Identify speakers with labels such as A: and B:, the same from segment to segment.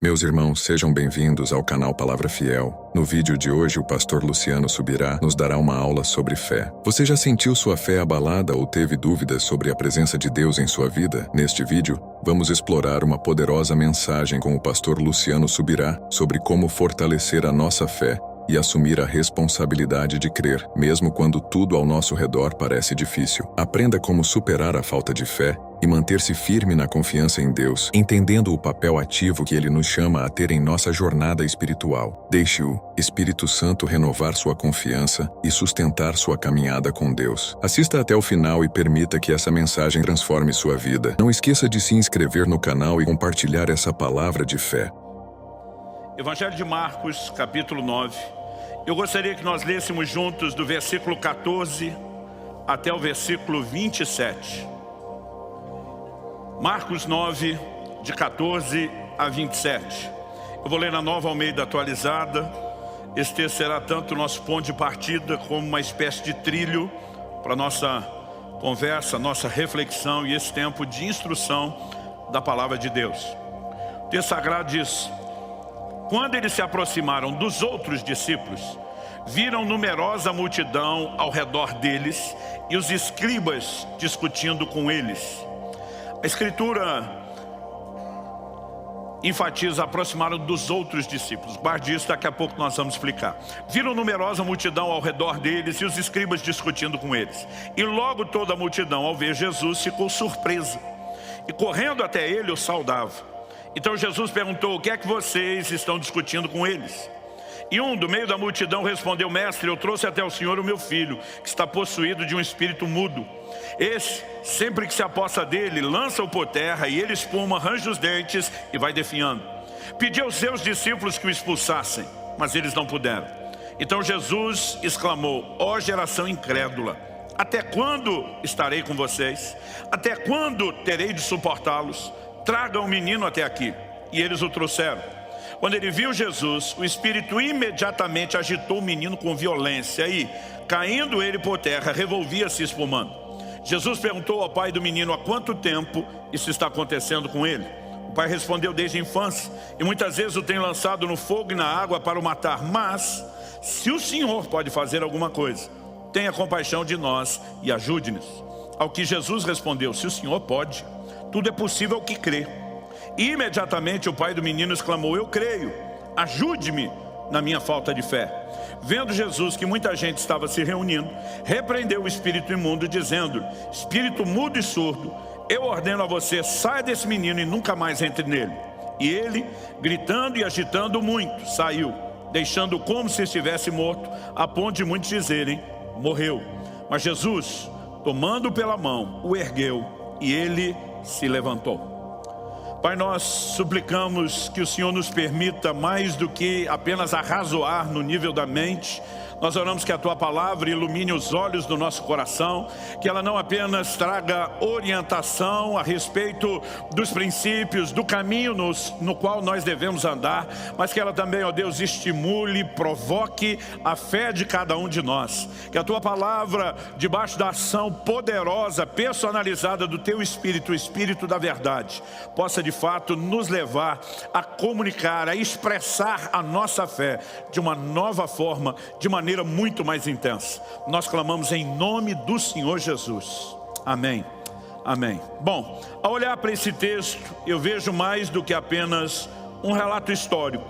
A: Meus irmãos, sejam bem-vindos ao canal Palavra Fiel. No vídeo de hoje, o pastor Luciano Subirá nos dará uma aula sobre fé. Você já sentiu sua fé abalada ou teve dúvidas sobre a presença de Deus em sua vida? Neste vídeo, vamos explorar uma poderosa mensagem com o pastor Luciano Subirá sobre como fortalecer a nossa fé e assumir a responsabilidade de crer, mesmo quando tudo ao nosso redor parece difícil. Aprenda como superar a falta de fé e manter-se firme na confiança em Deus, entendendo o papel ativo que Ele nos chama a ter em nossa jornada espiritual. Deixe o Espírito Santo renovar sua confiança e sustentar sua caminhada com Deus. Assista até o final e permita que essa mensagem transforme sua vida. Não esqueça de se inscrever no canal e compartilhar essa palavra de fé.
B: Evangelho de Marcos, capítulo 9. Eu gostaria que nós lêssemos juntos do versículo 14 até o versículo 27. Marcos 9, de 14 a 27. Eu vou ler na Nova Almeida atualizada. Este será tanto o nosso ponto de partida como uma espécie de trilho para a nossa conversa, nossa reflexão e esse tempo de instrução da palavra de Deus. O texto sagrado diz: quando eles se aproximaram dos outros discípulos, viram numerosa multidão ao redor deles e os escribas discutindo com eles. A Escritura enfatiza aproximaram dos outros discípulos. Guarde isso, daqui a pouco nós vamos explicar. Viram numerosa multidão ao redor deles e os escribas discutindo com eles. E logo toda a multidão, ao ver Jesus, ficou surpresa. E correndo até ele, o saudava. Então Jesus perguntou: o que é que vocês estão discutindo com eles? E um do meio da multidão respondeu: mestre, eu trouxe até o senhor o meu filho, que está possuído de um espírito mudo. Esse, sempre que se aposta dele, lança-o por terra e ele espuma, arranja os dentes e vai definhando. Pediu aos seus discípulos que o expulsassem, mas eles não puderam. Então Jesus exclamou: ó geração incrédula, até quando estarei com vocês? Até quando terei de suportá-los? Traga o menino até aqui. E eles o trouxeram. Quando ele viu Jesus, o espírito imediatamente agitou o menino com violência e, caindo ele por terra, revolvia-se espumando. Jesus perguntou ao pai do menino há quanto tempo isso está acontecendo com ele. O pai respondeu: desde a infância, e muitas vezes o tem lançado no fogo e na água para o matar. Mas, se o Senhor pode fazer alguma coisa, tenha compaixão de nós e ajude-nos. Ao que Jesus respondeu: se o Senhor pode, tudo é possível ao que crê. E imediatamente o pai do menino exclamou: eu creio, ajude-me na minha falta de fé. Vendo Jesus que muita gente estava se reunindo, repreendeu o espírito imundo, dizendo: espírito mudo e surdo, eu ordeno a você, saia desse menino e nunca mais entre nele. E ele, gritando e agitando muito, saiu, deixando-o como se estivesse morto, a ponto de muitos dizerem: morreu. Mas Jesus, tomando-o pela mão, o ergueu e ele se levantou. Pai, nós suplicamos que o Senhor nos permita mais do que apenas arrazoar no nível da mente. Nós oramos que a Tua palavra ilumine os olhos do nosso coração, que ela não apenas traga orientação a respeito dos princípios, do caminho no qual nós devemos andar, mas que ela também, ó Deus, estimule, provoque a fé de cada um de nós. Que a Tua palavra, debaixo da ação poderosa, personalizada do Teu Espírito, o Espírito da verdade, possa de fato nos levar a comunicar, a expressar a nossa fé de uma nova forma, de maneira muito mais intensa. Nós clamamos em nome do Senhor Jesus. Amém. Amém. Bom, ao olhar para esse texto, eu vejo mais do que apenas um relato histórico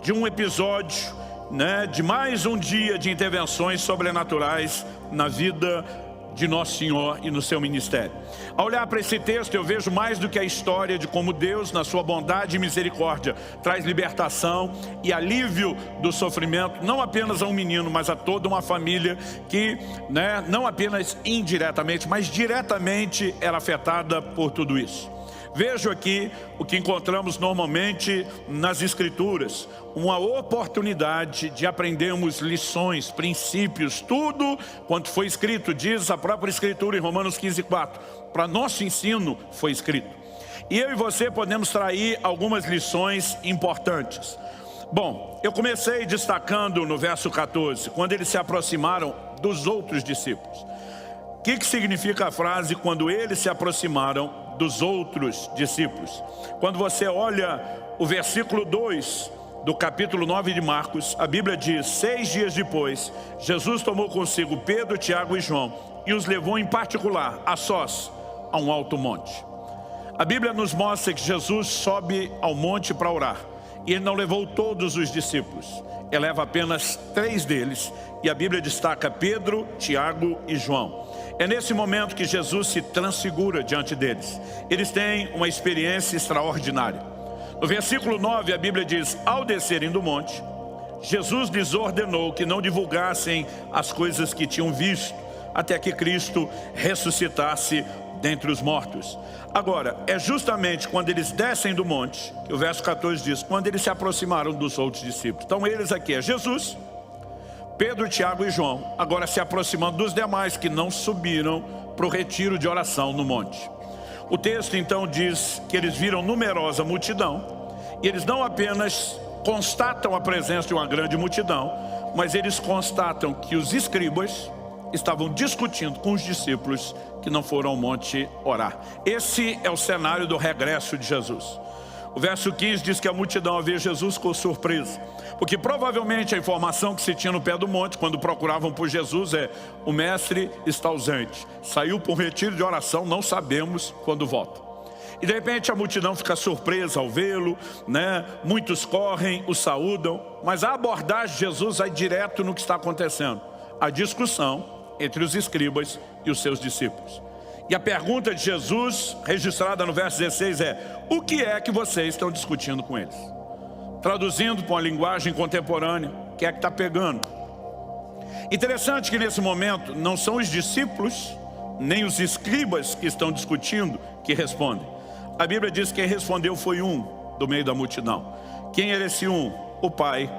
B: de um episódio, de mais um dia de intervenções sobrenaturais na vida de Nosso Senhor e no seu ministério. Ao olhar para esse texto, eu vejo mais do que a história de como Deus, na sua bondade e misericórdia, traz libertação e alívio do sofrimento, não apenas a um menino, mas a toda uma família que, não apenas indiretamente, mas diretamente era afetada por tudo isso. Vejo aqui o que encontramos normalmente nas Escrituras, uma oportunidade de aprendermos lições, princípios, tudo quanto foi escrito, diz a própria Escritura em Romanos 15:4, para nosso ensino foi escrito. E eu e você podemos trair algumas lições importantes. Bom, eu comecei destacando no verso 14, quando eles se aproximaram dos outros discípulos. O que significa a frase, quando eles se aproximaram dos outros discípulos? Quando você olha o versículo 2 do capítulo 9 de Marcos, a Bíblia diz: 6 dias depois, Jesus tomou consigo Pedro, Tiago e João e os levou em particular, a sós, a um alto monte. A Bíblia nos mostra que Jesus sobe ao monte para orar. E ele não levou todos os discípulos. Ele leva apenas 3 deles. E a Bíblia destaca Pedro, Tiago e João. É nesse momento que Jesus se transfigura diante deles. Eles têm uma experiência extraordinária. No versículo 9 a Bíblia diz: ao descerem do monte, Jesus lhes ordenou que não divulgassem as coisas que tinham visto, até que Cristo ressuscitasse dentre os mortos. Agora, é justamente quando eles descem do monte, que o verso 14 diz, quando eles se aproximaram dos outros discípulos. Então eles aqui é Jesus, Pedro, Tiago e João, agora se aproximando dos demais que não subiram para o retiro de oração no monte. O texto então diz que eles viram numerosa multidão, e eles não apenas constatam a presença de uma grande multidão, mas eles constatam que os escribas estavam discutindo com os discípulos que não foram ao monte orar. Esse é o cenário do regresso de Jesus. O verso 15 diz que a multidão havia Jesus com surpresa, porque provavelmente a informação que se tinha no pé do monte, quando procuravam por Jesus, é: o mestre está ausente, saiu por um retiro de oração, não sabemos quando volta. E de repente a multidão fica surpresa ao vê-lo, né? Muitos correm, o saúdam, mas a abordagem de Jesus vai direto no que está acontecendo: a discussão entre os escribas e os seus discípulos. E a pergunta de Jesus, registrada no verso 16, é: o que é que vocês estão discutindo com eles? Traduzindo para uma linguagem contemporânea, o que é que está pegando? Interessante que nesse momento não são os discípulos, nem os escribas que estão discutindo que respondem. A Bíblia diz que quem respondeu foi um do meio da multidão. Quem era esse um? O pai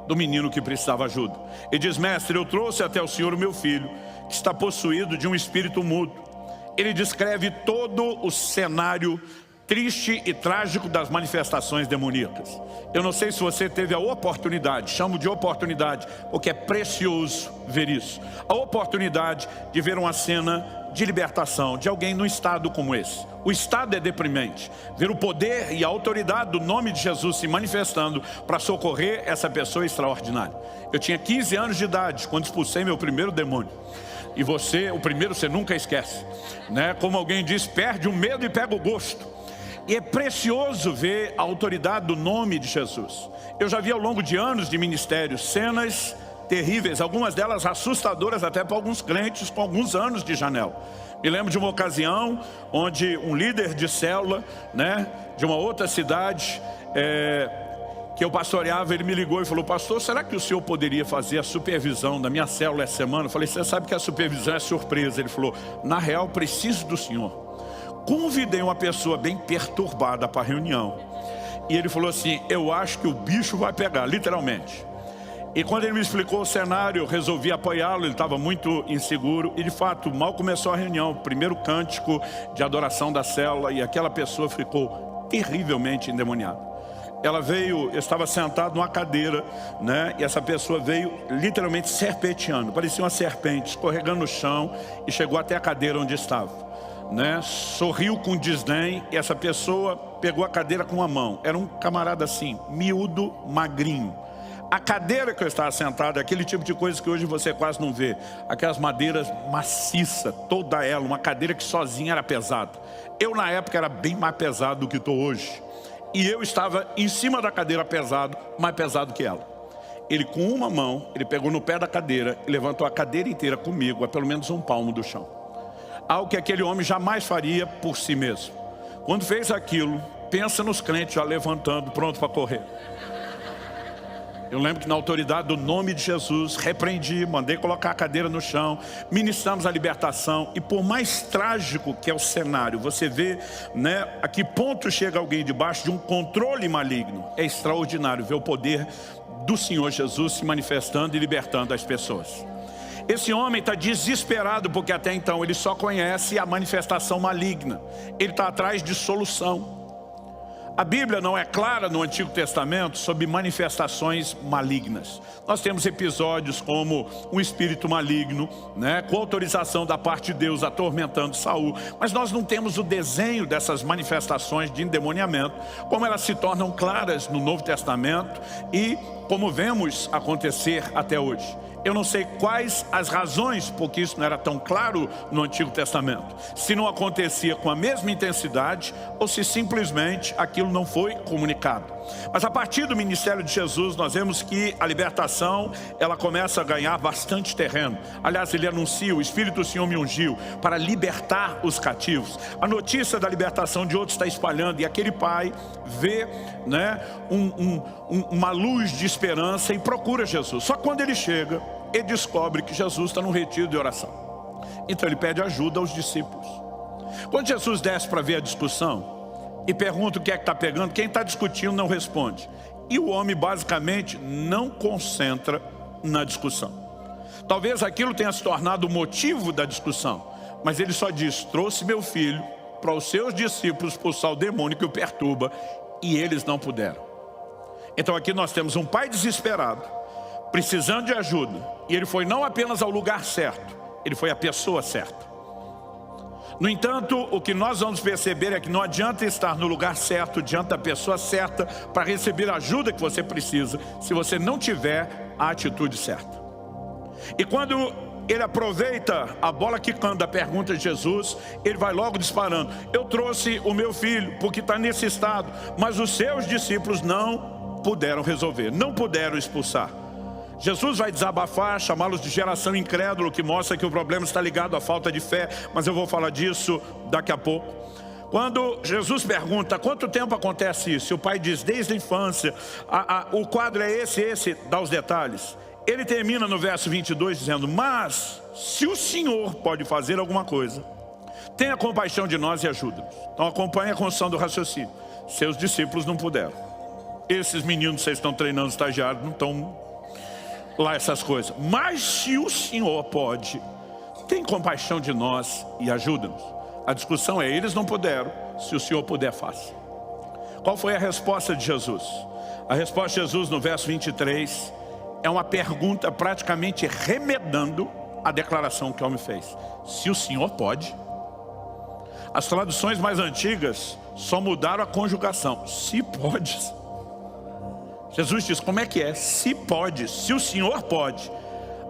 B: do menino que precisava ajuda. Ele diz: mestre, eu trouxe até o senhor o meu filho, que está possuído de um espírito mudo. Ele descreve todo o cenário triste e trágico das manifestações demoníacas. Eu não sei se você teve a oportunidade, chamo de oportunidade, porque é precioso ver isso. A oportunidade de ver uma cena de libertação de alguém num estado como esse. O estado é deprimente. Ver o poder e a autoridade do nome de Jesus se manifestando para socorrer essa pessoa extraordinária. Eu tinha 15 anos de idade quando expulsei meu primeiro demônio. E você, o primeiro você nunca esquece, né? Como alguém diz, perde o medo e pega o gosto. E é precioso ver a autoridade do nome de Jesus. Eu já vi ao longo de anos de ministério cenas terríveis, algumas delas assustadoras até para alguns crentes com alguns anos de janela. Me lembro de uma ocasião onde um líder de célula, né, de uma outra cidade, que eu pastoreava, ele me ligou e falou: pastor, será que o senhor poderia fazer a supervisão da minha célula essa semana? Eu falei: você sabe que a supervisão é surpresa. Ele falou: na real, preciso do senhor. Convidei uma pessoa bem perturbada para a reunião. E ele falou assim: eu acho que o bicho vai pegar, literalmente. E quando ele me explicou o cenário, eu resolvi apoiá-lo. Ele estava muito inseguro. E de fato, mal começou a reunião, primeiro cântico de adoração da célula, e aquela pessoa ficou terrivelmente endemoniada. Ela veio, eu estava sentado numa cadeira, né? E essa pessoa veio literalmente serpenteando, parecia uma serpente, escorregando no chão, e chegou até a cadeira onde estava, né? Sorriu com desdém, e essa pessoa pegou a cadeira com uma mão. Era um camarada assim, miúdo, magrinho. A cadeira que eu estava sentado é aquele tipo de coisa que hoje você quase não vê. Aquelas madeiras maciças, toda ela, uma cadeira que sozinha era pesada. Eu na época era bem mais pesado do que estou hoje. E eu estava em cima da cadeira pesado, mais pesado que ela. Ele com uma mão, ele pegou no pé da cadeira e levantou a cadeira inteira comigo, a pelo menos um palmo do chão. Algo que aquele homem jamais faria por si mesmo. Quando fez aquilo, pensa nos crentes já levantando, pronto para correr. Eu lembro que na autoridade do nome de Jesus, repreendi, mandei colocar a cadeira no chão, ministramos a libertação. E por mais trágico que é o cenário, você vê, né, a que ponto chega alguém debaixo de um controle maligno. É extraordinário ver o poder do Senhor Jesus se manifestando e libertando as pessoas. Esse homem está desesperado porque até então ele só conhece a manifestação maligna. Ele está atrás de solução. A Bíblia não é clara no Antigo Testamento sobre manifestações malignas. Nós temos episódios como um espírito maligno, né, com autorização da parte de Deus atormentando Saul. Mas nós não temos o desenho dessas manifestações de endemoniamento, como elas se tornam claras no Novo Testamento e como vemos acontecer até hoje. Eu não sei quais as razões porque isso não era tão claro no Antigo Testamento. Se não acontecia com a mesma intensidade ou se simplesmente aquilo não foi comunicado. Mas a partir do ministério de Jesus nós vemos que a libertação ela começa a ganhar bastante terreno. Aliás, ele anuncia: o Espírito do Senhor me ungiu para libertar os cativos. A notícia da libertação de outros está espalhando e aquele pai vê, né, uma luz de esperança e procura Jesus. Só quando ele chega, ele descobre que Jesus está num retiro de oração. Então ele pede ajuda aos discípulos. Quando Jesus desce para ver a discussão e pergunta o que é que está pegando, quem está discutindo não responde. E o homem basicamente não concentra na discussão. Talvez aquilo tenha se tornado o motivo da discussão, mas ele só diz: trouxe meu filho para os seus discípulos expulsar o demônio que o perturba, e eles não puderam. Então aqui nós temos um pai desesperado, precisando de ajuda, e ele foi não apenas ao lugar certo, ele foi à pessoa certa. No entanto, o que nós vamos perceber é que não adianta estar no lugar certo, diante da pessoa certa, para receber a ajuda que você precisa, se você não tiver a atitude certa. E quando ele aproveita a bola quicando da pergunta de Jesus, ele vai logo disparando: eu trouxe o meu filho porque está nesse estado, mas os seus discípulos não puderam resolver, não puderam expulsar. Jesus vai desabafar, chamá-los de geração incrédula, que mostra que o problema está ligado à falta de fé, mas eu vou falar disso daqui a pouco. Quando Jesus pergunta: há quanto tempo acontece isso? E o pai diz: desde a infância. O quadro é esse, dá os detalhes. Ele termina no verso 22 dizendo: mas se o Senhor pode fazer alguma coisa, tenha compaixão de nós e ajuda-nos. Então acompanhe a construção do raciocínio. Seus discípulos não puderam. Esses meninos que vocês estão treinando, estagiários, não estão lá essas coisas. Mas se o Senhor pode, tem compaixão de nós e ajuda-nos. A discussão é: eles não puderam, se o Senhor puder, faça. Qual foi a resposta de Jesus? A resposta de Jesus no verso 23 é uma pergunta praticamente remedando a declaração que o homem fez: se o Senhor pode. As traduções mais antigas só mudaram a conjugação: se pode. Jesus diz: como é que é? Se pode, se o Senhor pode.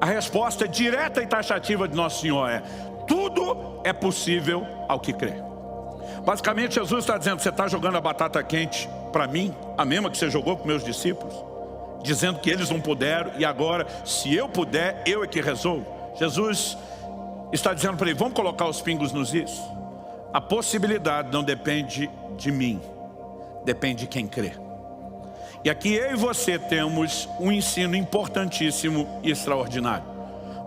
B: A resposta direta e taxativa de Nosso Senhor é: tudo é possível ao que crê. Basicamente Jesus está dizendo: você está jogando a batata quente para mim, a mesma que você jogou para meus discípulos, dizendo que eles não puderam, e agora, se eu puder, eu é que resolvo. Jesus está dizendo para ele: vamos colocar os pingos nos is. A possibilidade não depende de mim, depende de quem crê. E aqui eu e você temos um ensino importantíssimo e extraordinário.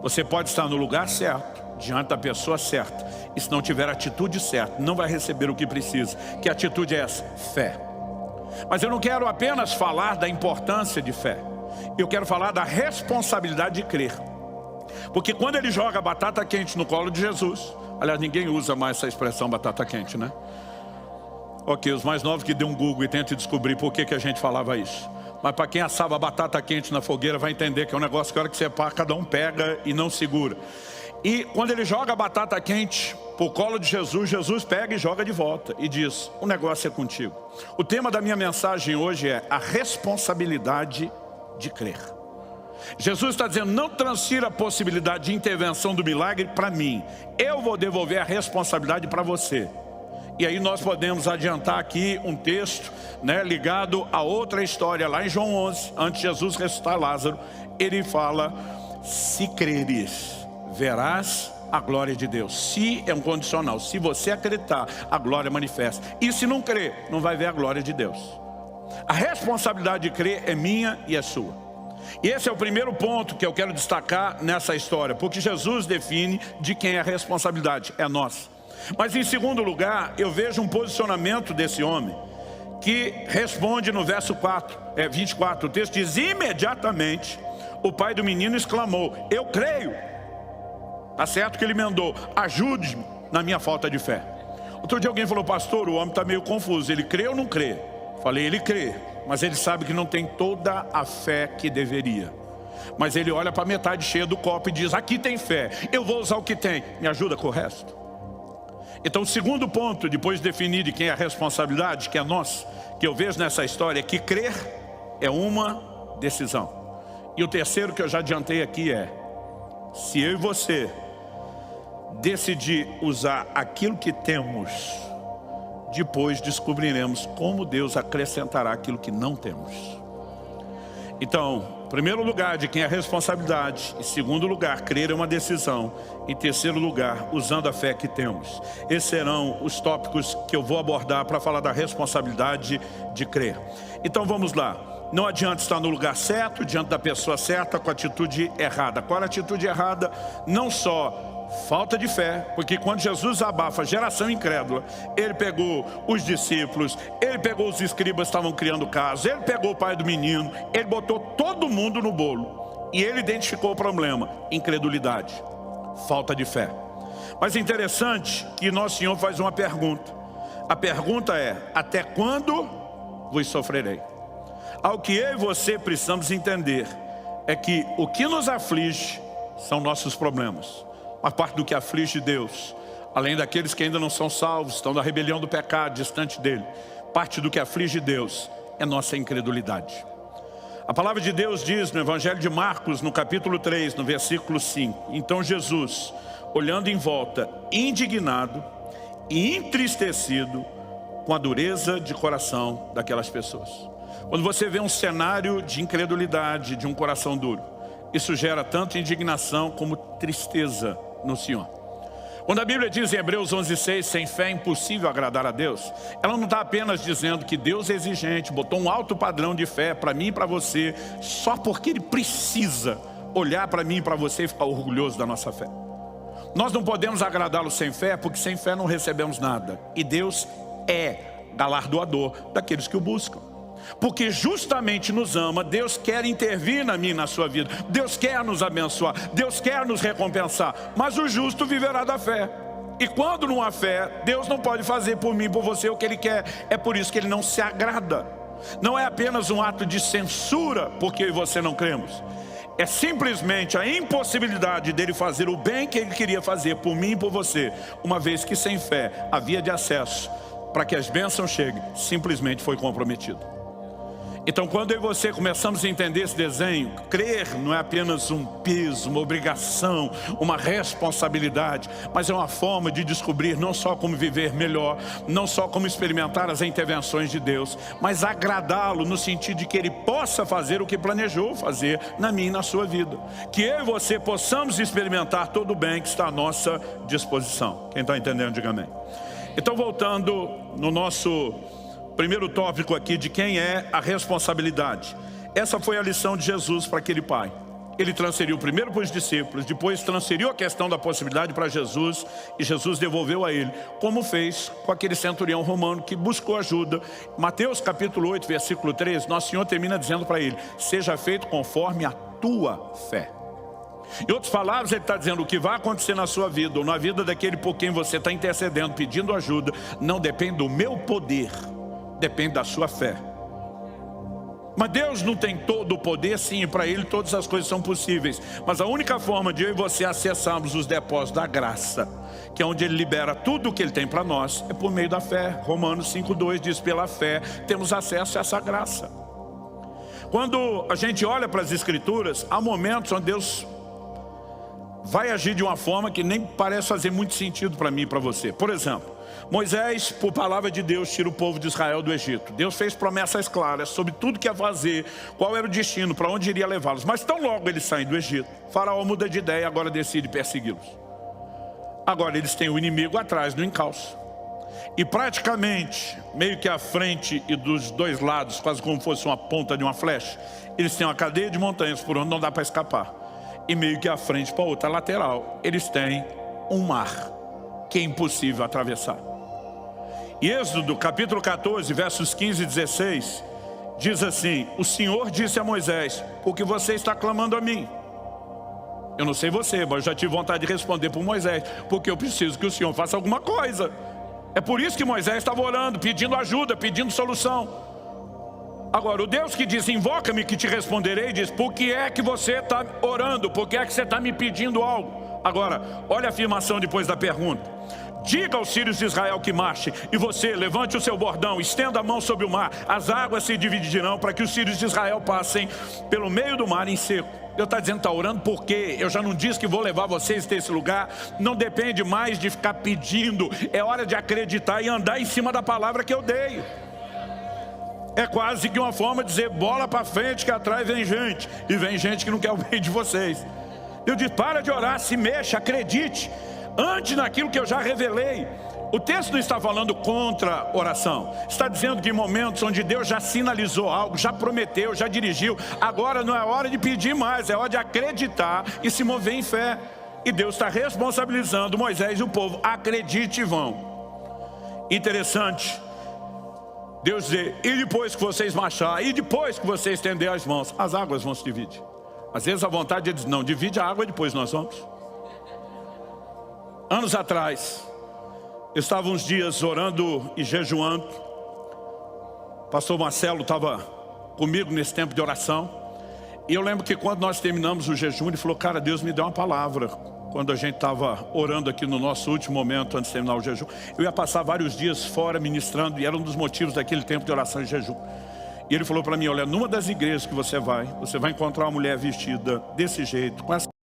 B: Você pode estar no lugar certo, diante da pessoa certa, e se não tiver a atitude certa, não vai receber o que precisa. Que atitude é essa? Fé. Mas eu não quero apenas falar da importância de fé. Eu quero falar da responsabilidade de crer. Porque quando ele joga a batata quente no colo de Jesus, aliás, ninguém usa mais essa expressão batata quente, né? Ok, os mais novos que dêem um Google e tentem descobrir por que a gente falava isso. Mas para quem assava batata quente na fogueira vai entender que é um negócio que a hora que você pá, cada um pega e não segura. E quando ele joga a batata quente pro colo de Jesus, Jesus pega e joga de volta e diz: o negócio é contigo. O tema da minha mensagem hoje é a responsabilidade de crer. Jesus está dizendo: não transfira a possibilidade de intervenção do milagre para mim. Eu vou devolver a responsabilidade para você. E aí nós podemos adiantar aqui um texto, né, ligado a outra história, lá em João 11, antes de Jesus ressuscitar Lázaro. Ele fala: se creres, verás a glória de Deus. Se é um condicional, se você acreditar, a glória manifesta. E se não crer, não vai ver a glória de Deus. A responsabilidade de crer é minha e é sua. E esse é o primeiro ponto que eu quero destacar nessa história, porque Jesus define de quem é a responsabilidade, é nossa. Mas em segundo lugar, eu vejo um posicionamento desse homem que responde no verso 24. O texto diz: imediatamente o pai do menino exclamou: eu creio. Tá certo que ele emendou: ajude-me na minha falta de fé. Outro dia alguém falou: pastor, o homem está meio confuso, ele crê ou não crê? Falei, ele crê, mas ele sabe que não tem toda a fé que deveria. Mas ele olha para a metade cheia do copo e diz, aqui tem fé, eu vou usar o que tem, me ajuda com o resto. Então o segundo ponto, depois de definir de quem é a responsabilidade, que é nossa, que eu vejo nessa história, é que crer é uma decisão. E o terceiro que eu já adiantei aqui é, se eu e você decidir usar aquilo que temos, depois descobriremos como Deus acrescentará aquilo que não temos. Então, em primeiro lugar, de quem é a responsabilidade. Em segundo lugar, crer é uma decisão. Em terceiro lugar, usando a fé que temos. Esses serão os tópicos que eu vou abordar para falar da responsabilidade de crer. Então vamos lá. Não adianta estar no lugar certo, diante da pessoa certa, com a atitude errada. Qual a atitude errada? Não só falta de fé, porque quando Jesus abafa a geração incrédula, ele pegou os discípulos, ele pegou os escribas que estavam criando casos, ele pegou o pai do menino, ele botou todo mundo no bolo. E ele identificou o problema, incredulidade, falta de fé. Mas é interessante que Nosso Senhor faz uma pergunta. A pergunta é, até quando vos sofrerei? Ao que eu e você precisamos entender é que o que nos aflige são nossos problemas. A parte do que aflige Deus, além daqueles que ainda não são salvos, estão na rebelião do pecado, distante dele. Parte do que aflige Deus é nossa incredulidade. A palavra de Deus diz no Evangelho de Marcos, no capítulo 3, no versículo 5. Então Jesus, olhando em volta, indignado e entristecido com a dureza de coração daquelas pessoas. Quando você vê um cenário de incredulidade, de um coração duro, isso gera tanto indignação como tristeza no Senhor. Quando a Bíblia diz em Hebreus 11:6, sem fé é impossível agradar a Deus, ela não está apenas dizendo que Deus é exigente, botou um alto padrão de fé para mim e para você, só porque Ele precisa olhar para mim e para você e ficar orgulhoso da nossa fé. Nós não podemos agradá-lo sem fé, porque sem fé não recebemos nada. E Deus é galardoador daqueles que o buscam. Porque justamente nos ama, Deus quer intervir na minha e na sua vida. Deus quer nos abençoar, Deus quer nos recompensar. Mas o justo viverá da fé. E quando não há fé, Deus não pode fazer por mim e por você o que Ele quer. É por isso que Ele não se agrada. Não é apenas um ato de censura porque eu e você não cremos. É simplesmente a impossibilidade dele fazer o bem que Ele queria fazer por mim e por você. Uma vez que sem fé, a via de acesso para que as bênçãos cheguem, simplesmente foi comprometido. Então quando eu e você começamos a entender esse desenho, crer não é apenas um peso, uma obrigação, uma responsabilidade, mas é uma forma de descobrir não só como viver melhor, não só como experimentar as intervenções de Deus, mas agradá-lo no sentido de que Ele possa fazer o que planejou fazer na minha e na sua vida. Que eu e você possamos experimentar todo o bem que está à nossa disposição. Quem está entendendo, diga amém. Então voltando no nosso primeiro tópico aqui de quem é a responsabilidade. Essa foi a lição de Jesus para aquele pai. Ele transferiu primeiro para os discípulos, depois transferiu a questão da possibilidade para Jesus e Jesus devolveu a ele, como fez com aquele centurião romano que buscou ajuda. Mateus capítulo 8, versículo 13, Nosso Senhor termina dizendo para ele, seja feito conforme a tua fé. Em outras palavras, Ele está dizendo o que vai acontecer na sua vida ou na vida daquele por quem você está intercedendo, pedindo ajuda, não depende do meu poder, depende da sua fé. Mas Deus não tem todo o poder, sim, para Ele todas as coisas são possíveis. Mas a única forma de eu e você acessarmos os depósitos da graça, que é onde Ele libera tudo o que Ele tem para nós, é por meio da fé. Romanos 5:2 diz, pela fé temos acesso a essa graça. Quando a gente olha para as Escrituras, há momentos onde Deus vai agir de uma forma que nem parece fazer muito sentido para mim e para você. Por exemplo, Moisés, por palavra de Deus, tira o povo de Israel do Egito. Deus fez promessas claras sobre tudo que ia fazer, qual era o destino, para onde iria levá-los. Mas tão logo eles saem do Egito, Faraó muda de ideia e agora decide persegui-los. Agora eles têm o inimigo atrás no encalço. E praticamente, meio que à frente e dos dois lados, quase como fosse uma ponta de uma flecha, eles têm uma cadeia de montanhas por onde não dá para escapar. E meio que à frente para a outra lateral, eles têm um mar que é impossível atravessar. E Êxodo capítulo 14, versos 15 e 16, diz assim, o Senhor disse a Moisés, por que você está clamando a mim? Eu não sei você, mas eu já tive vontade de responder por Moisés, porque eu preciso que o Senhor faça alguma coisa. É por isso que Moisés estava orando, pedindo ajuda, pedindo solução. Agora, o Deus que diz, invoca-me que te responderei, diz, por que é que você está orando? Por que é que você está me pedindo algo? Agora, olha a afirmação depois da pergunta. Diga aos filhos de Israel que marche, e você levante o seu bordão, estenda a mão sobre o mar, as águas se dividirão para que os filhos de Israel passem pelo meio do mar em seco. Deus está dizendo, está orando porque eu já não disse que vou levar vocês até esse lugar. Não depende mais de ficar pedindo, é hora de acreditar e andar em cima da palavra que eu dei. É quase que uma forma de dizer, bola para frente que atrás vem gente, e vem gente que não quer o bem de vocês. Eu disse, para de orar, se mexa, acredite, ande naquilo que eu já revelei. O texto não está falando contra oração, está dizendo que em momentos onde Deus já sinalizou algo, já prometeu, já dirigiu, agora não é hora de pedir mais, é hora de acreditar e se mover em fé. E Deus está responsabilizando Moisés e o povo, acredite e vão. Interessante, Deus dizer, e depois que vocês marcharem, e depois que vocês estender as mãos, as águas vão se dividir. Às vezes a vontade é dizer, não, divide a água e depois nós vamos. Anos atrás, eu estava uns dias orando e jejuando. O pastor Marcelo estava comigo nesse tempo de oração. E eu lembro que quando nós terminamos o jejum, ele falou, cara, Deus me deu uma palavra. Quando a gente estava orando aqui no nosso último momento, antes de terminar o jejum. Eu ia passar vários dias fora ministrando, e era um dos motivos daquele tempo de oração e jejum. E ele falou para mim, olha, numa das igrejas que você vai encontrar uma mulher vestida desse jeito, com essa